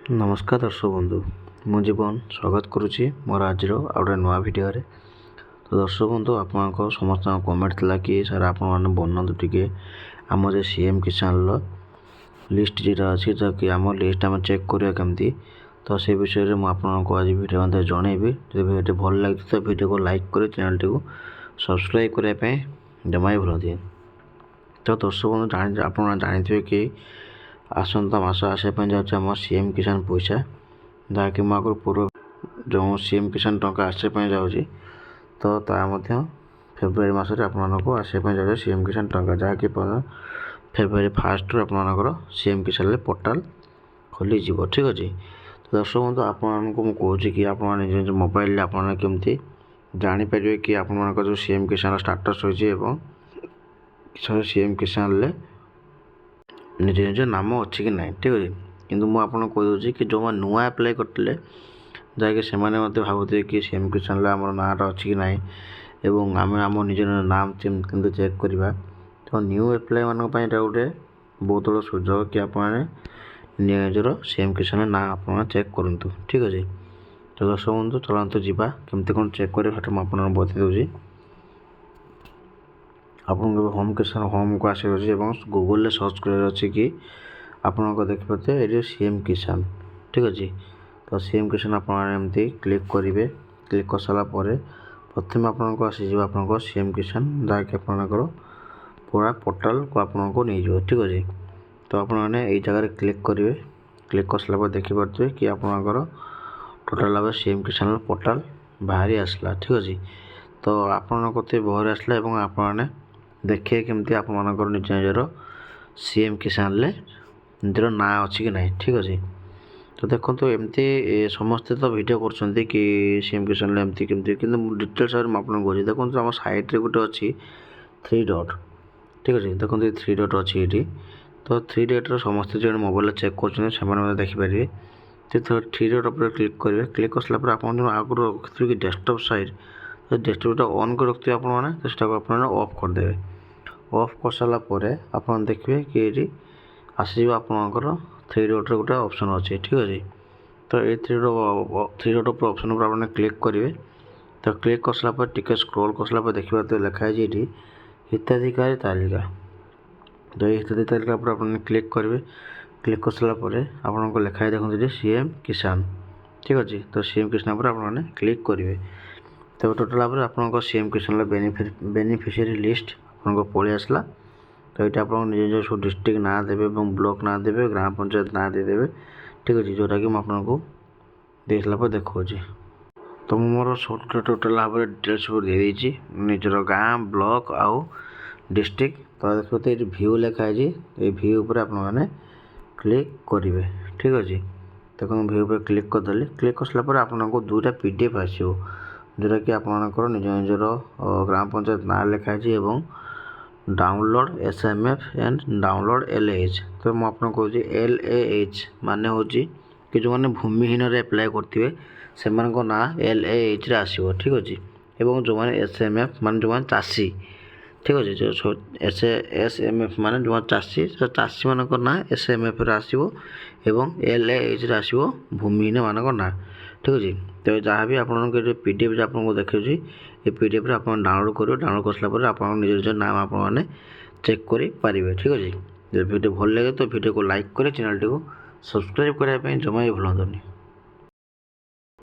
नमस्कार दर्शक बंधु मु जीवन स्वागत करुच्ची मोर आज गोटे नुआ भिडियो तो दर्शक बंधु आप समस्त कमेंट था कि सर आप बनातु टे आम जो सीएम किसान लिस्ट जोटा अच्छी तो कि आम लिस्ट आम चेक करवा केमती तो से विषय में आपको आज भिडियो मध्य जनइबी जो भिडियो भल लगे तो भिडियो को लाइक कर चैनल टी सब्सक्राइब करने जमा ही भूल दिए। तो दर्शक बंधु आप जानते कि आसंता मास आसापी जाम सीएम किसान पैसा जहाँकि मुझे पूर्व जो सीएम किसान टंका आसापी जाऊँगी तो फेब्रुआरी मसरे आपको आसापी जाए सीएम किसान टंका जहाँकि फेब्रुआरी 1 रु आपर सीएम किसान पोर्टाल खोली ठीक अच्छे। तो दर्शक बंधु आपको मुझे कहूँ कि आप निज मोबाइल आपमती जापर कि आप जो सीएम किसान स्टाटस होती सीएम किसान निज निज नाम अच्छी कि ना ठीक अच्छे। किंतु मुझे कहीदे कि जो नुआ आप्लाय करते जहाँकि से भावुए कि सीएम किसान आम नाँटा अच्छी कि ना एवं आम आम निज नाम किंतु चेक करवा तो न्यू आप्लाय मान गोटे बहुत बड़ा सुजोग कि आप निजर सीएम किसान ना आप चेक करूँ ठीक अच्छे। तो दर्शक बंधु चलते जावा केमती कौन चेक करें मुझे बता दूसरी आप होम किसान होम को आसे गूगल सर्च कर कि आप देखिए ये सीएम किसान ठीक अच्छे। तो सीएम किसान आपमती क्लिक करेंगे क्लिक कर सारापर प्रथम आपको आसीज आप सीएम किसान जहाँकि आपंकर पूरा पोर्टाल को आपको नहीं जाओ ठीक अच्छे। तो आपने यही जगह क्लिक करेंगे क्लिक कर सारापर देखिपे कि आपंकर टोटाल भाव सीएम किसान पोर्टाल बाहरी आसला ठीक अच्छे। तो आपण कते बाहर आसला आपने देखिए केमती आप निज निजर सीएम किसान निजर ना अच्छी कि ना ठीक अच्छे। तो देखो एमती समस्ते तो वीडियो कर सीएम किसान एमती केमती कि डिटेल्स आपको कह देखो आम साइड गोटे अच्छी 3 डॉट ठीक अच्छे। देखो 3 डॉट अच्छी ये तो 3 डॉट समस्ते जो मोबाइल चेक कर देखिपारे तो 3 डॉट पर क्लिक करेंगे क्लिक कर सारापर आप आगुरी रखिए कि डेस्कटॉप साइड तो डेस्कटॉपटा ऑन कर रखिए आपने तो सेटा ऑफ करदे ऑफ कर सारापर आप देखिए कि ये आसो आपंकर 3 डॉट गोटे ऑप्शन अच्छे ठीक अच्छे। तो ये 3 डॉट पर ऑप्शन पर आपने क्लिक करेंगे तो क्लिक कर सारापर टिके स्क्रॉल कर सारापर देखिए तो लिखाई ये हिताधिकारी तालिका तो ये हिताधिकारी तालिका पर आपने क्लिक करेंगे क्लिक कर सारापर आपको लिखाई देखते सीएम किसान ठीक अच्छे। तो सीएम किसान पर आपने क्लिक करेंगे तो टोटाल भाव आप सीएम किसान बेनिफिशियरी लिस्ट आपको पलि आसला। तो ये आप निज निज सब डिस्ट्रिक्ट ना देवे ब्लॉक ना देवे ग्राम पंचायत ना देदेवे ठीक अच्छे जोटा कि आपको दे सारापर देखा। तो मोर सब टोटाल भाव डिटेल्स दे निजर गाँ ब्लॉक आउ डिस्ट्रिक्ट तो देखो तो ये भ्यू लिखाई ये भ्यू पर आपने क्लिक करेंगे ठीक अच्छे। देखो भ्यू पर क्लिक करदेली क्लिक कर सारापर आपको 2टा PDF आसो जोटा कि आपंकर निज निजर ग्राम पंचायत ना लिखाई download SMF and download LAH। तो मुझे कहूँ LAH मान हूँ कि जो मैंने भूमिहीन एप्लाय करेंगे से ना LAH आसो ठीक अच्छे। एवं जो मैंने SMF मान जो चाषी ठीक अच्छे जो SMF मान जो चाषी चाषी मान ना SMF आसो एवं LAH आसो भूमिहीन मान ना ठीक अच्छे। तो जहाँ भी आप PDF आपको देखा ये PDF आप डाउनलोड करेंगे डाउनलोड कर सारापर आप निज निज नाम आपने चेक करेंगे ठीक अच्छे। वीडियो भल लगे तो वीडियो को लाइक करें चैनल टी सब्सक्राइब करने जमा ही भूलनी।